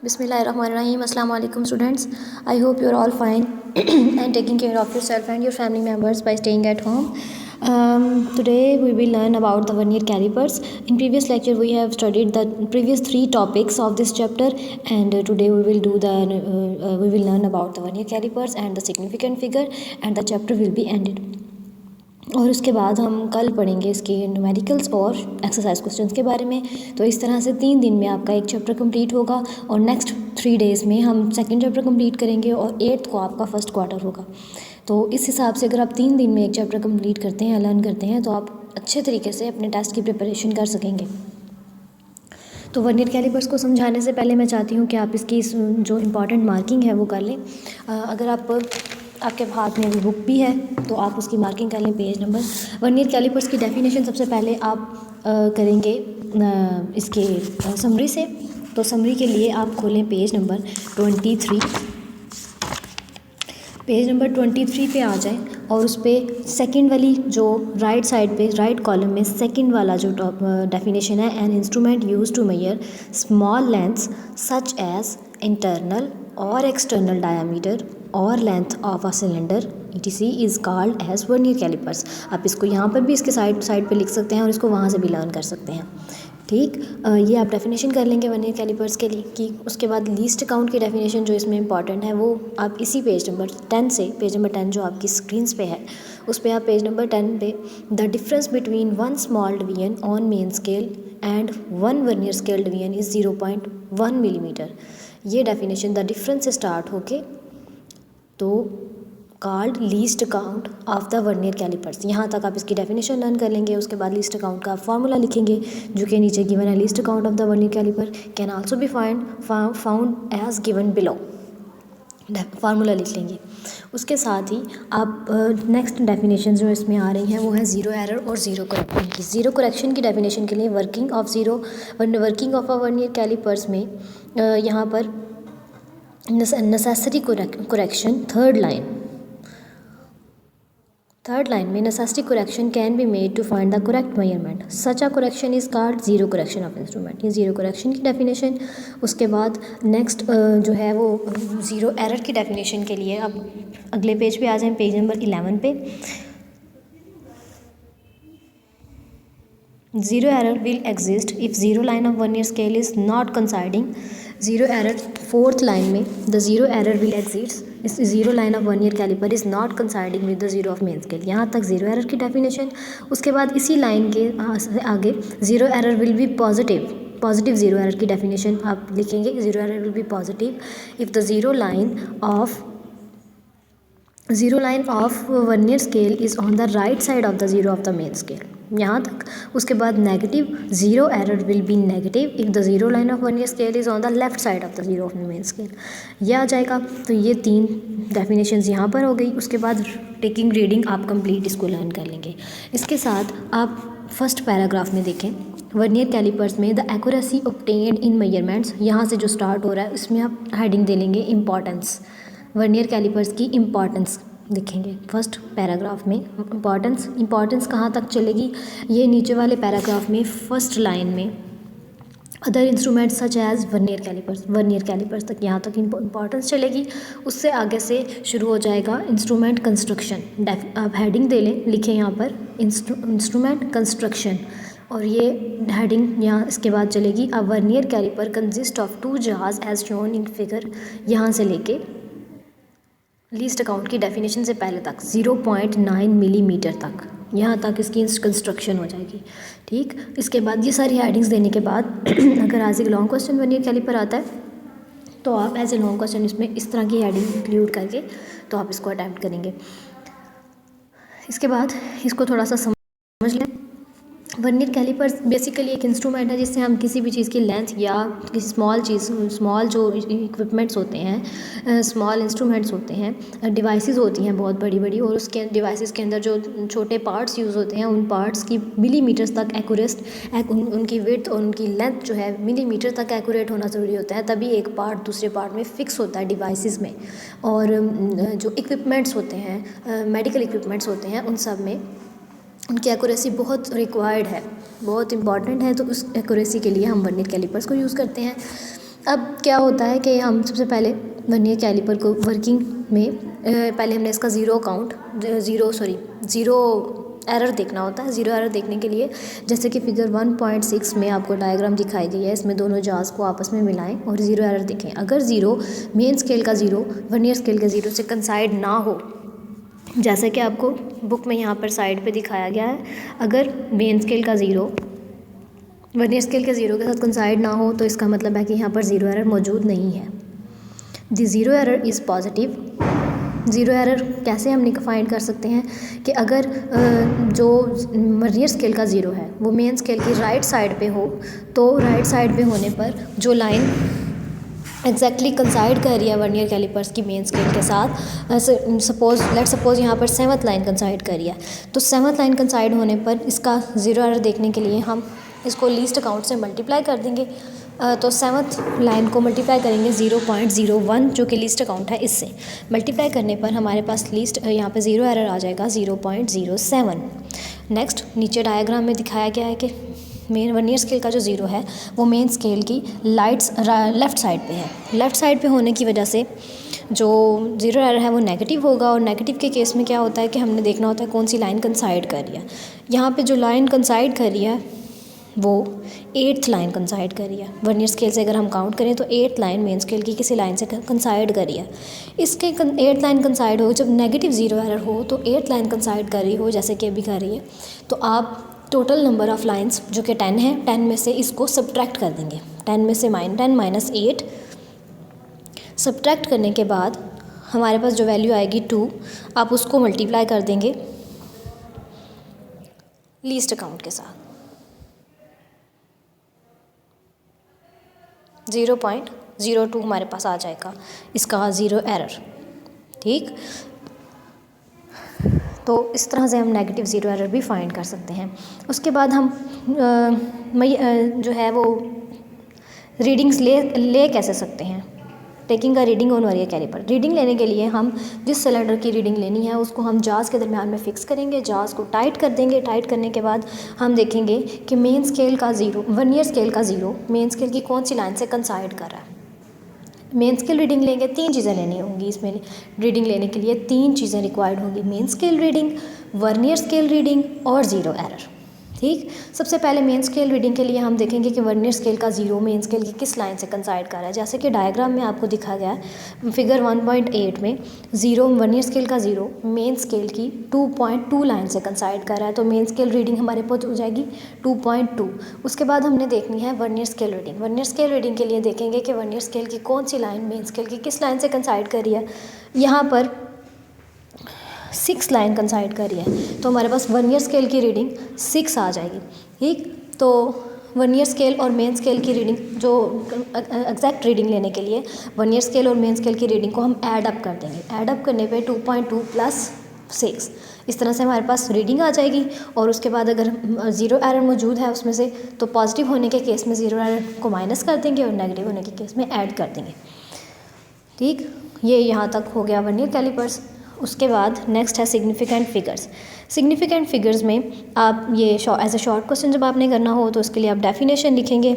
Bismillahirrahmanirrahim. Assalamu alaikum students. I hope you are all fine and taking care of yourself and your family members by staying at home. Today we will learn about the vernier calipers. In previous lecture we have studied the previous 3 topics of this chapter, and today we will learn about the vernier calipers and the significant figure, and the chapter will be ended. और उसके बाद हम कल पढ़ेंगे इसके numericals और exercise questions के बारे में। तो इस तरह से 3 दिन में आपका एक चैप्टर कंप्लीट होगा, और नेक्स्ट 3 डेज़ में हम सेकंड चैप्टर कंप्लीट करेंगे, और 8th को आपका फर्स्ट क्वार्टर होगा। तो इस हिसाब से अगर आप 3 दिन में एक चैप्टर कंप्लीट करते हैं, लर्न करते हैं, तो आप अच्छे तरीके से अपने टेस्ट की प्रिपरेशन कर सकेंगे। तो वर्नियर कैलिपर्स को समझाने से पहले मैं चाहती हूँ कि आप इसकी जो इम्पॉर्टेंट मार्किंग है वो कर लें। अगर आपके हाथ में अभी बुक भी है तो आप उसकी मार्किंग कर लें पेज नंबर। वर्नियर कैलिपर्स की डेफिनेशन सबसे पहले आप करेंगे इसके समरी से। तो समरी के लिए आप खोलें पेज नंबर 23। पेज नंबर 23 पे आ जाएं, और उस पर सेकंड वाली जो राइट साइड पे राइट कॉलम में सेकंड वाला जो टॉप डेफिनेशन है, an instrument use to measure small lengths such as internal और एक्सटर्नल डायामीटर और length of a cylinder etc is called as vernier callipers. आप इसको यहाँ पर भी इसके साइड पे लिख सकते हैं, और इसको वहाँ से भी लर्न कर सकते हैं। ठीक, ये आप डेफिनेशन कर लेंगे वर्नियर कैलिपर्स के लिए कि उसके बाद लीस्ट काउंट की डेफिनेशन जो इसमें इंपॉर्टेंट है वो आप इसी पेज नंबर 10 से, पेज नंबर 10 जो आपकी स्क्रीन्स पे है उस पर आप पेज नंबर 10 पे the difference between 1 small division on main scale and 1 vernier scale division is 0.1 millimetre, ये डेफिनेशन द डिफरेंस से स्टार्ट होके तो called least count of the vernier callipers. यहाँ तक आप इसकी डेफिनेशन लर्न कर लेंगे। उसके बाद लीस्ट काउंट का फार्मूला लिखेंगे जो कि नीचे गिवन है। Least count of the vernier calliper can also be found as given below, formula लिख लेंगे। उसके साथ ही आप नेक्स्ट डेफिनेशन जो इसमें आ रही हैं वो है ज़ीरो एरर और ज़ीरो करेक्शन की। ज़ीरो करेक्शन की डेफिनेशन के लिए working of a vernier calipers में यहाँ पर नेसेसरी करेक्शन थर्ड लाइन में necessary correction can be made to find the correct measurement, such a correction is called zero correction of instrument, ये zero correction की definition. उसके बाद next जो है वो ज़ीरो एरर की डेफिनेशन के लिए अब अगले पेज पे आ जाएं, पेज नंबर 11 पे। Zero error will exist if zero line of vernier scale is not coinciding. Zero error 4th line में the zero error will exist is zero line of vernier caliper is not coinciding with the zero of main scale, यहाँ तक zero error की definition. उसके बाद इसी line के आगे zero error will be positive zero error की definition आप लिखेंगे। Zero error will be positive if the zero line of vernier scale is on the right side of the zero of the main scale, यहाँ तक। उसके बाद negative zero error will be negative if the zero line of vernier scale is on the left side of the zero of the main scale, यह आ जाएगा। तो ये 3 definitions यहाँ पर हो गई। उसके बाद टेकिंग रीडिंग आप कंप्लीट इसको लर्न कर लेंगे। इसके साथ आप फर्स्ट पैराग्राफ में देखें, वर्नियर कैलिपर्स में the accuracy obtained in measurements, यहाँ से जो स्टार्ट हो रहा है उसमें आप हेडिंग दे लेंगे इम्पॉर्टेंस। वर्नियर कैलिपर्स की इम्पॉर्टेंस लिखेंगे फर्स्ट पैराग्राफ में। इम्पॉर्टेंस कहाँ तक चलेगी, ये नीचे वाले पैराग्राफ में फर्स्ट लाइन में other instruments such as vernier calipers तक, यहाँ तक इम्पॉर्टेंस चलेगी। उससे आगे से शुरू हो जाएगा इंस्ट्रूमेंट कंस्ट्रक्शन। आप हेडिंग दे लें, लिखें यहाँ पर इंस्ट्रूमेंट कंस्ट्रक्शन, और ये हेडिंग यहाँ इसके बाद चलेगी a vernier caliper consist of 2 जार्स एज शोन इन फिगर, यहाँ से लेके लीस्ट काउंट की डेफिनेशन से पहले तक 0.9 मिलीमीटर तक, यहाँ तक इसकी कंस्ट्रक्शन हो जाएगी। ठीक, इसके बाद ये सारी हेडिंग्स देने के बाद अगर आज एक लॉन्ग क्वेश्चन वर्नियर कैलिपर आता है तो आप एज ए लॉन्ग क्वेश्चन इसमें इस तरह की हेडिंग इंक्लूड करके तो आप इसको अटैम्प्ट करेंगे। इसके बाद इसको थोड़ा सा समझ लें। वर्नियर कैलिपर्स बेसिकली एक इंस्ट्रूमेंट है जिससे हम किसी भी चीज़ की लेंथ या किसी स्मॉल जो इक्विपमेंट्स होते हैं, स्मॉल इंस्ट्रूमेंट्स होते हैं, डिवाइसेस होती हैं बहुत बड़ी बड़ी, और उसके डिवाइसेस के अंदर जो छोटे पार्ट्स यूज़ होते हैं उन पार्ट्स की मिलीमीटर्स तक उनकी विड्थ और उनकी लेंथ जो है मिलीमीटर तक एक्यूरेट होना ज़रूरी होता है, तभी एक पार्ट दूसरे पार्ट में फ़िक्स होता है डिवाइसेस में। और जो इक्विपमेंट्स होते हैं, मेडिकल इक्विपमेंट्स होते हैं, उन सब में उनकी एक्यूरेसी बहुत रिक्वायर्ड है, बहुत इंपॉर्टेंट है। तो उस एक्यूरेसी के लिए हम वर्नियर कैलिपर्स को यूज़ करते हैं। अब क्या होता है कि हम सबसे पहले वर्नियर कैलिपर को वर्किंग में पहले हमने इसका ज़ीरो एरर देखना होता है। ज़ीरो एरर देखने के लिए जैसे कि फिगर 1.6 में आपको डायग्राम दिखाई गई है, इसमें दोनों जार्स को आपस में मिलाएं और ज़ीरो एरर देखें। अगर ज़ीरो मेन स्केल का ज़ीरो वर्नियर स्केल के ज़ीरो से कंसाइड ना हो, जैसे कि आपको बुक में यहाँ पर साइड पे दिखाया गया है, अगर मेन स्केल का ज़ीरो वर्नियर स्केल के ज़ीरो के साथ कंसाइड ना हो तो इसका मतलब है कि यहाँ पर ज़ीरो एरर मौजूद नहीं है। The zero error is positive. Zero error कैसे हम फाइंड कर सकते हैं कि अगर जो वर्नियर स्केल का ज़ीरो है वो मेन स्केल की राइट साइड पे हो, तो राइट साइड पे होने पर जो लाइन एग्जैक्टली कंसाइड कर रही है वर्नियर कैलिपर्स की मेन स्केल के साथ, सपोज यहाँ पर 7th लाइन कंसाइड कर रही है, तो 7th लाइन कंसाइड होने पर इसका ज़ीरो एरर देखने के लिए हम इसको लीस्ट काउंट से मल्टीप्लाई कर देंगे। तो 7th लाइन को मल्टीप्लाई करेंगे 0.01 जो कि लीस्ट काउंट है, इससे मल्टीप्लाई करने पर हमारे पास लीस्ट यहाँ पे ज़ीरो एरर आ जाएगा 0.07। नेक्स्ट नीचे डायग्राम में दिखाया गया है कि मेन वर्नियर स्केल का जो ज़ीरो है वो मेन स्केल की लेफ़्ट साइड पे है। लेफ़्ट साइड पे होने की वजह से जो ज़ीरो एरर है वो नेगेटिव होगा, और नेगेटिव के केस में क्या होता है कि हमने देखना होता है कौन सी लाइन कंसाइड कर रही है। यहाँ पे जो लाइन कंसाइड कर रही है वो 8th लाइन कंसाइड कर रही है। वर्नियर स्केल से अगर हम काउंट करें तो 8th लाइन मेन स्केल की किसी लाइन से कंसाइड कर रही है। इसके 8th लाइन कंसाइड हो, जब नेगेटिव ज़ीरो एरर हो तो 8th लाइन कंसाइड कर रही हो जैसे कि अभी कर रही है, तो आप टोटल नंबर ऑफ़ लाइंस जो कि 10 है, 10 में से इसको सब्ट्रैक्ट कर देंगे। 10 में से 10 - 8 सब्ट्रैक्ट करने के बाद हमारे पास जो वैल्यू आएगी 2, आप उसको मल्टीप्लाई कर देंगे लीस्ट काउंट के साथ 0.02 हमारे पास आ जाएगा इसका ज़ीरो एरर। ठीक, तो इस तरह से हम नेगेटिव ज़ीरो एरर भी फाइंड कर सकते हैं। उसके बाद हम जो है वो रीडिंग्स ले कैसे सकते हैं, taking a reading on vernier caliper. Reading लेने के लिए हम जिस सिलेंडर की रीडिंग लेनी है उसको हम जार्स के दरमियान में फ़िक्स करेंगे, जार्स को टाइट कर देंगे। टाइट करने के बाद हम देखेंगे कि मेन स्केल का ज़ीरो वर्नियर स्केल का ज़ीरो मेन स्केल की कौन सी लाइन से कंसाइड कर रहा है। मेन स्केल रीडिंग लेंगे, 3 चीज़ें लेनी होंगी इसमें। रीडिंग लेने के लिए 3 चीज़ें रिक्वायर्ड होंगी, main scale reading, vernier scale reading और ज़ीरो एरर। ठीक, सबसे पहले मेन स्केल रीडिंग के लिए हम देखेंगे कि वर्नियर स्केल का ज़ीरो मेन स्केल की किस लाइन से कंसाइड कर रहा है। जैसे कि डायग्राम में आपको दिखा गया है फिगर 1.8 में, ज़ीरो वर्नियर स्केल का ज़ीरो मेन स्केल की 2.2 लाइन से कंसाइड कर रहा है, तो मेन स्केल रीडिंग हमारे पास हो जाएगी 2.2। उसके बाद हमने देखनी है vernier scale reading. Vernier scale reading के लिए देखेंगे कि वर्नियर स्केल की कौन सी लाइन मेन स्केल की किस लाइन से कंसाइड कर रही है। यहाँ पर 6 लाइन कंसाइड कर रही है, तो हमारे पास वर्नियर स्केल की रीडिंग 6 आ जाएगी। ठीक, तो वर्नियर स्केल और मेन स्केल की रीडिंग जो एग्जैक्ट रीडिंग लेने के लिए वर्नियर स्केल और मेन स्केल की रीडिंग को हम ऐड अप कर देंगे। ऐड अप करने पे 2.2 + 6 इस तरह से हमारे पास रीडिंग आ जाएगी। और उसके बाद अगर ज़ीरो एरर मौजूद है उसमें से, तो पॉजिटिव होने के केस में ज़ीरो एरर को माइनस कर देंगे और नेगेटिव होने के केस में ऐड कर देंगे। ठीक, ये यहाँ तक हो गया वर्नियर कैलिपर्स। उसके बाद नेक्स्ट है सिग्निफिकेंट फिगर्स। सिग्निफिकेंट फिगर्स में आप ये एज ए शॉर्ट क्वेश्चन जब आपने करना हो तो उसके लिए आप डेफिनेशन लिखेंगे